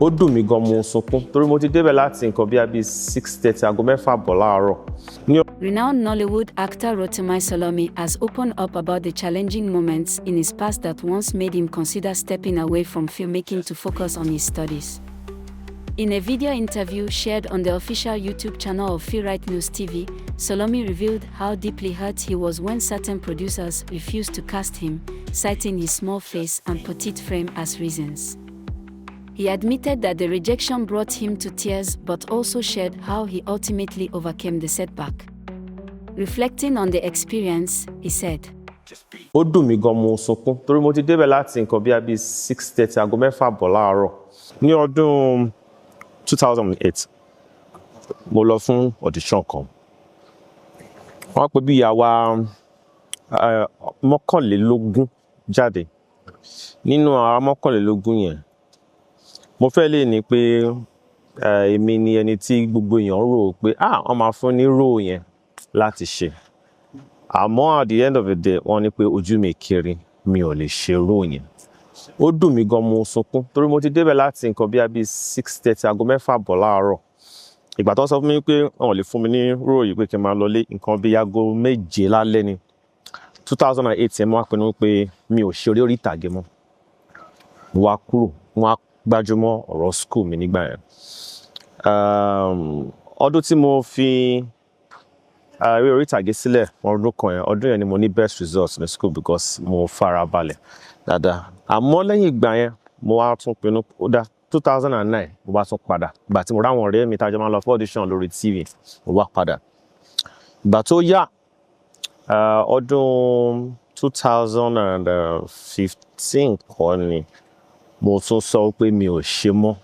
Ó dùn mí gan mo sunkún torí mo ti débẹ̀ láti nǹkan bí 6:30 aago 6:00 láàárọ̀. Renowned Nollywood actor Rotimi Salami has opened up about the challenging moments in his past that once made him consider stepping away from filmmaking to focus on his studies. In a video interview shared on the official YouTube channel of News TV, Salami revealed how deeply hurt he was when certain producers refused to cast him, citing his small face and petite frame as reasons. He admitted that the rejection brought him to tears but also shared how he ultimately overcame the setback. Reflecting on the experience, he said, Ó dùn mí gan mo sunkún torí mo ti débẹ̀ láti nǹkan bí 6:30 aago 6:00 láàárọ̀. Ní ọdún 2008, mo lọ fún audition kan. Wọ́n pè bí àwa 21 jáde. Nínú àwa 21 yẹn, mo fẹ́ lè ní pé èmi ni ẹni tí gbogbo èèyàn rò pé wọ́n máa fún ní role yẹn láti ṣe. Àmọ́ at the end of the day, wọ́n ní pé ojú mi kéré, mi ò lè ṣe role yẹn. Ó dùn mí gan mo sunkún torí mo ti débẹ̀ láti nǹkan bí 6:30 aago 6:00 láàárọ̀. Ìgbà tó sọ fún mi pé wọ́n lè fún mi ní role yìí pé kí n máa lọlé nǹkan bí aago 7 lálẹ́ ni. 2008 yẹn mo wá pinnu pé mi ò ṣe orí ìtàgé mọ́. Mo wá kúrò, mo wá gbájúmọ́ ọ̀rọ̀ school mi nígbà yẹn. Ọdún tí mo fi eré orí ìtàgé sílẹ̀ ọdún kan yẹn, ọdún yẹn ni mo ní best results ní school because mo fara balẹ̀ dáadáa. Àmọ́ lẹ́yìn ìgbà yẹn, mo wá tún pinnu ó dá 2009 mo wá tún padà. Ìgbà tí mo ráwọn ọ̀rẹ́ mi tájọ máa lọ fún audition lórí TV, mo wá padà. Ìgbà tó yá, ọdún 2015 kọ́ ni mo tún sọ pé mi ò ṣe mọ́